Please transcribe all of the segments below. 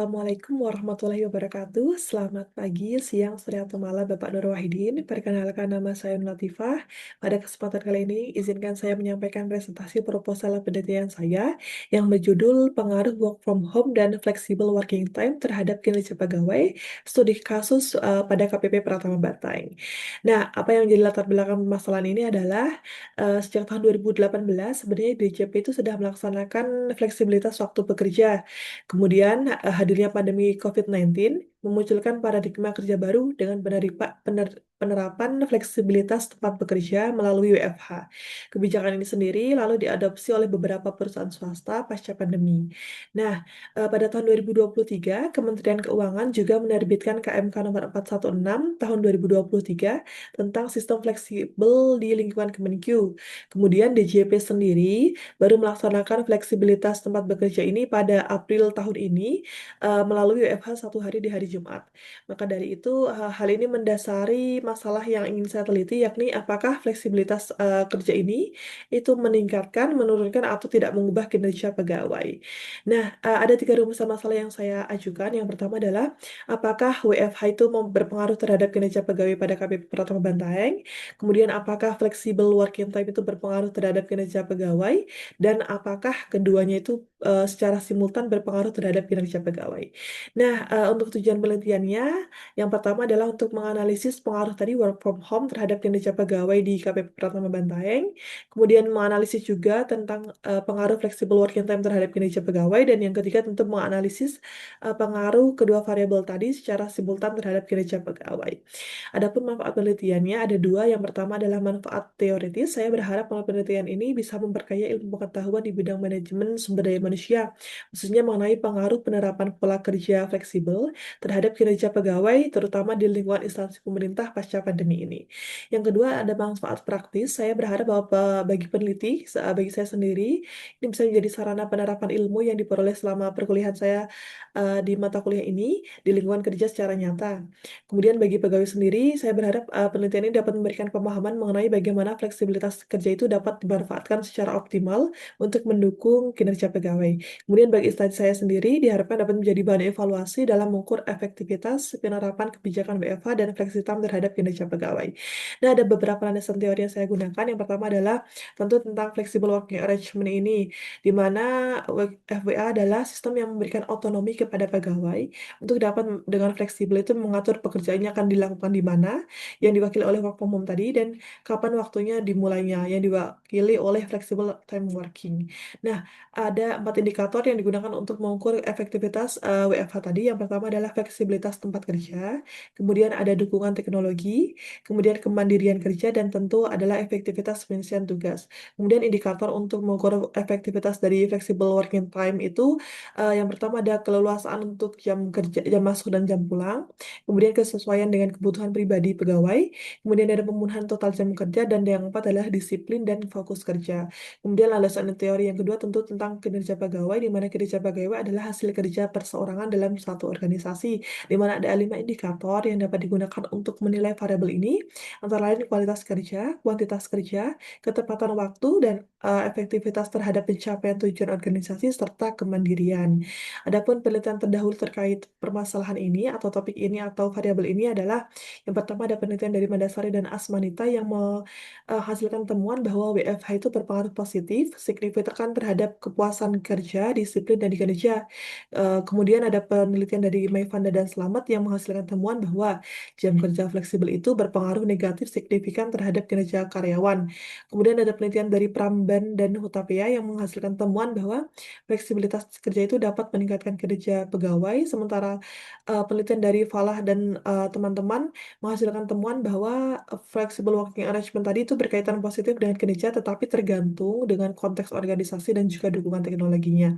Assalamualaikum warahmatullahi wabarakatuh. Selamat pagi, siang, sore, atau malam Bapak Nur Wahidin. Perkenalkan nama saya Nur Latifah. Pada kesempatan kali ini, izinkan saya menyampaikan presentasi proposal penelitian saya yang berjudul Pengaruh Work from Home dan Flexible Working Time terhadap kinerja pegawai, studi kasus pada KPP Pratama Banteng. Nah, apa yang menjadi latar belakang permasalahan ini adalah sejak tahun 2018 sebenarnya DJP itu sudah melaksanakan fleksibilitas waktu bekerja. Kemudian, hadirnya pandemi COVID-19 memunculkan paradigma kerja baru dengan penerapan fleksibilitas tempat bekerja melalui WFH. Kebijakan ini sendiri lalu diadopsi oleh beberapa perusahaan swasta pasca pandemi. Nah, pada tahun 2023, Kementerian Keuangan juga menerbitkan KMK nomor 416 tahun 2023 tentang sistem fleksibel di lingkungan Kemenkyu. Kemudian DJP sendiri baru melaksanakan fleksibilitas tempat bekerja ini pada April tahun ini, melalui WFH 1 hari di hari Jumat. Maka dari itu, hal ini mendasari masalah yang ingin saya teliti, yakni apakah fleksibilitas, kerja ini itu meningkatkan, menurunkan, atau tidak mengubah kinerja pegawai. Nah, ada 3 rumusan masalah yang saya ajukan. Yang pertama adalah, apakah WFH itu berpengaruh terhadap kinerja pegawai pada KPP Pratama Banteng? Kemudian apakah flexible working time itu berpengaruh terhadap kinerja pegawai? Dan apakah keduanya itu, secara simultan berpengaruh terhadap kinerja pegawai. Nah, untuk tujuan penelitiannya, yang pertama adalah untuk menganalisis pengaruh tadi work from home terhadap kinerja pegawai di KPP Pratama Banteng, kemudian menganalisis juga tentang, pengaruh flexible working time terhadap kinerja pegawai, dan yang ketiga tentu menganalisis, pengaruh kedua variabel tadi secara simultan terhadap kinerja pegawai. Adapun manfaat penelitiannya ada dua. Yang pertama adalah manfaat teoritis. Saya berharap bahwa penelitian ini bisa memperkaya ilmu pengetahuan di bidang manajemen sumber daya manusia, khususnya mengenai pengaruh penerapan pola kerja fleksibel terhadap kinerja pegawai, terutama di lingkungan instansi pemerintah pasca pandemi ini. Yang kedua ada manfaat praktis. Saya berharap bahwa bagi peneliti, bagi saya sendiri, ini bisa menjadi sarana penerapan ilmu yang diperoleh selama perkuliahan saya di mata kuliah ini di lingkungan kerja secara nyata. Kemudian bagi pegawai sendiri, saya berharap penelitian ini dapat memberikan pemahaman mengenai bagaimana fleksibilitas kerja itu dapat dimanfaatkan secara optimal untuk mendukung kinerja pegawai. Kemudian bagi instansi saya sendiri, diharapkan dapat menjadi bahan evaluasi dalam mengukur efektivitas penerapan kebijakan WFH dan fleksitime terhadap kinerja pegawai. Nah, ada beberapa landasan teori yang saya gunakan. Yang pertama adalah tentu tentang flexible working arrangement ini, di mana FWA adalah sistem yang memberikan otonomi kepada pegawai untuk dapat dengan fleksibel itu mengatur pekerjaannya akan dilakukan di mana, yang diwakili oleh work from home tadi, dan kapan waktunya dimulainya, yang diwakili oleh flexible time working. Nah, ada 4 indikator yang digunakan untuk mengukur efektivitas WFH tadi. Yang pertama adalah fleksibilitas tempat kerja, kemudian ada dukungan teknologi, kemudian kemandirian kerja, dan tentu adalah efektivitas penyelesaian tugas. Kemudian indikator untuk mengukur efektivitas dari flexible working time itu, yang pertama ada keleluasaan untuk jam kerja, jam masuk dan jam pulang, kemudian kesesuaian dengan kebutuhan pribadi pegawai, kemudian ada pemenuhan total jam kerja, dan yang keempat adalah disiplin dan fokus kerja. Kemudian landasan teori yang kedua tentu tentang kinerja pegawai, di mana kinerja pegawai adalah hasil kerja perseorangan dalam suatu organisasi, di mana ada 5 indikator yang dapat digunakan untuk menilai variabel ini, antara lain kualitas kerja, kuantitas kerja, ketepatan waktu, dan efektivitas terhadap pencapaian tujuan organisasi, serta kemandirian. Adapun penelitian terdahulu terkait permasalahan ini atau topik ini atau variabel ini adalah yang pertama ada penelitian dari Mandasari dan Asmanita yang menghasilkan temuan bahwa WFH itu berpengaruh positif, signifikan terhadap kepuasan kerja, disiplin, dan kinerja. Kemudian ada penelitian dari Maivanda dan Slamet yang menghasilkan temuan bahwa jam kerja fleksibel itu berpengaruh negatif signifikan terhadap kinerja karyawan. Kemudian ada penelitian dari Pramban dan Hutapea yang menghasilkan temuan bahwa fleksibilitas kerja itu dapat meningkatkan kinerja pegawai, sementara penelitian dari Falah dan teman-teman menghasilkan temuan bahwa flexible working arrangement tadi itu berkaitan positif dengan kinerja, tetapi tergantung dengan konteks organisasi dan juga dukungan teknologinya.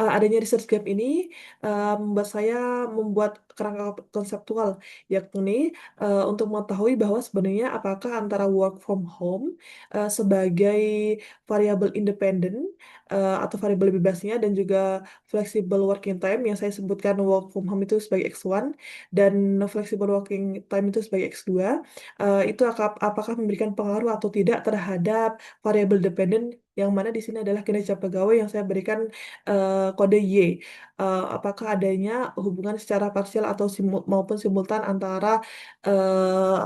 Adanya research gap ini, membuat saya membuat kerangka konseptual, yakni, untuk mengetahui bahwa sebenarnya apakah antara work from home, sebagai variabel independen, atau variabel bebasnya dan juga flexible working time yang saya sebutkan work from home itu sebagai X1 dan flexible working time itu sebagai X2, itu apakah memberikan pengaruh atau tidak terhadap variabel dependen yang mana di sini adalah kinerja pegawai yang saya berikan kode Y. Apakah adanya hubungan secara parsial atau maupun simultan antara eh,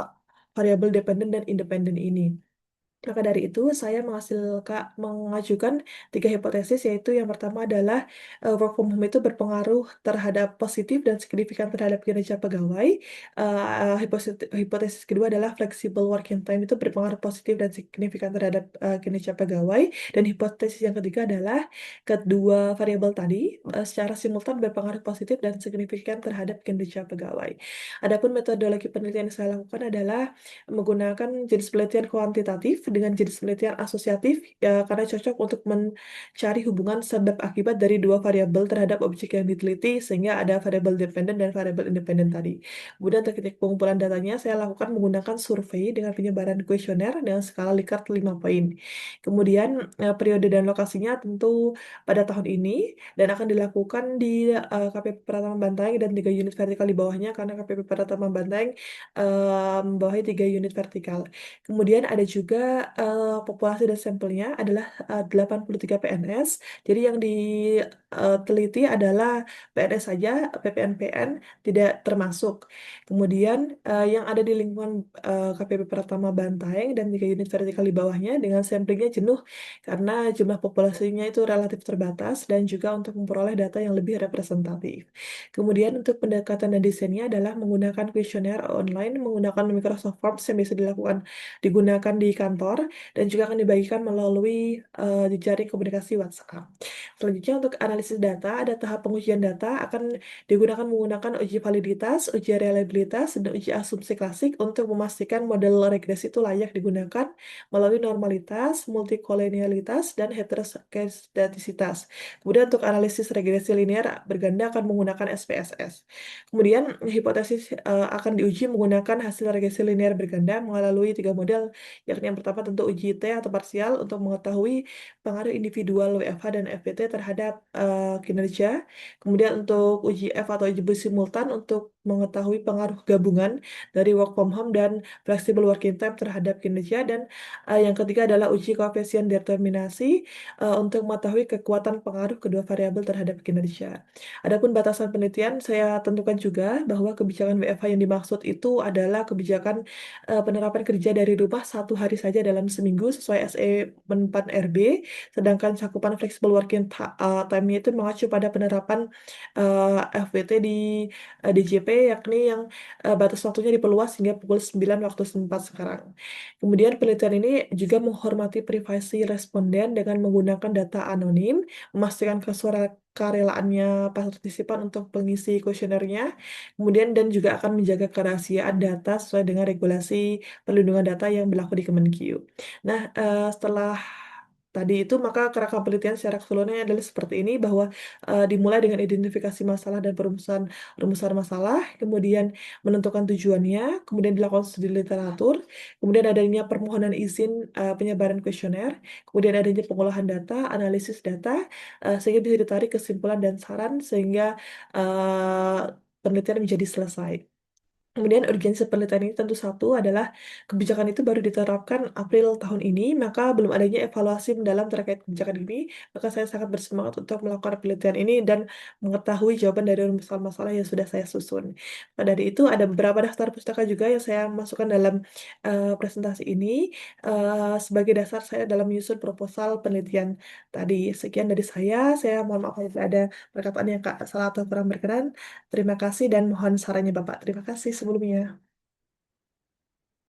variabel dependen dan independen ini. Maka dari itu, saya mengajukan tiga hipotesis, yaitu yang pertama adalah work from home itu berpengaruh terhadap positif dan signifikan terhadap kinerja pegawai. Hipotesis kedua adalah flexible working time itu berpengaruh positif dan signifikan terhadap kinerja pegawai. Dan hipotesis yang ketiga adalah kedua variabel tadi secara simultan berpengaruh positif dan signifikan terhadap kinerja pegawai. Adapun metodologi penelitian yang saya lakukan adalah menggunakan jenis penelitian kuantitatif dengan jenis penelitian asosiatif karena cocok untuk mencari hubungan sebab akibat dari dua variabel terhadap objek yang diteliti sehingga ada variabel dependen dan variabel independen tadi. Kemudian teknik pengumpulan datanya saya lakukan menggunakan survei dengan penyebaran kuesioner dengan skala Likert 5 poin. Kemudian periode dan lokasinya tentu pada tahun ini dan akan dilakukan di KPP Pratama Banteng dan 3 unit vertikal di bawahnya karena KPP Pratama Banteng membawahi 3 unit vertikal. Kemudian ada juga populasi dan sampelnya adalah 83 PNS. Jadi yang diteliti adalah PNS saja, PPNPN tidak termasuk. Kemudian yang ada di lingkungan KPP Pratama Bantaeng dan 3 unit vertikal di bawahnya dengan samplingnya jenuh karena jumlah populasinya itu relatif terbatas dan juga untuk memperoleh data yang lebih representatif. Kemudian untuk pendekatan dan desainnya adalah menggunakan kuesioner online menggunakan Microsoft Forms yang bisa digunakan di kantor dan juga akan dibagikan melalui jejaring komunikasi WhatsApp. Selanjutnya untuk analisis data, ada tahap pengujian data akan digunakan menggunakan uji validitas, uji reliabilitas, dan uji asumsi klasik untuk memastikan model regresi itu layak digunakan melalui normalitas, multikolonialitas, dan heteroskedastisitas. Kemudian untuk analisis regresi linear berganda akan menggunakan SPSS. Kemudian hipotesis akan diuji menggunakan hasil regresi linear berganda melalui 3 model, yakni yang pertama tentu uji T atau parsial untuk mengetahui pengaruh individual WFH dan FPT terhadap kinerja. Kemudian untuk uji F atau uji simultan untuk mengetahui pengaruh gabungan dari work from home dan flexible working time terhadap kinerja. Dan yang ketiga adalah uji koefisien determinasi untuk mengetahui kekuatan pengaruh kedua variabel terhadap kinerja. Adapun batasan penelitian, saya tentukan juga bahwa kebijakan WFH yang dimaksud itu adalah kebijakan penerapan kerja dari rumah 1 hari saja dalam seminggu sesuai SE Men 4 RB, sedangkan cakupan flexible working time-nya itu mengacu pada penerapan FWT di DJP, yakni yang batas waktunya diperluas hingga pukul 9 waktu setempat sekarang. Kemudian penelitian ini juga menghormati privasi responden dengan menggunakan data anonim, memastikan kerelaannya partisipan untuk mengisi kuesionernya, kemudian dan juga akan menjaga kerahasiaan data sesuai dengan regulasi perlindungan data yang berlaku di Kemenq. Nah, setelah tadi itu maka kerangka penelitian secara keseluruhannya adalah seperti ini bahwa dimulai dengan identifikasi masalah dan rumusan masalah, kemudian menentukan tujuannya, kemudian dilakukan studi literatur, kemudian adanya permohonan izin penyebaran kuesioner, kemudian adanya pengolahan data, analisis data, sehingga bisa ditarik kesimpulan dan saran sehingga penelitian menjadi selesai. Kemudian urgensi penelitian ini tentu satu adalah kebijakan itu baru diterapkan April tahun ini, maka belum adanya evaluasi mendalam terkait kebijakan ini, maka saya sangat bersemangat untuk melakukan penelitian ini dan mengetahui jawaban dari rumusan masalah yang sudah saya susun. Maka dari itu ada beberapa daftar pustaka juga yang saya masukkan dalam presentasi ini sebagai dasar saya dalam menyusun proposal penelitian tadi. Sekian dari saya mohon maaf apabila ada perkataan yang salah atau kurang berkenan. Terima kasih dan mohon sarannya Bapak. Terima kasih sebelumnya.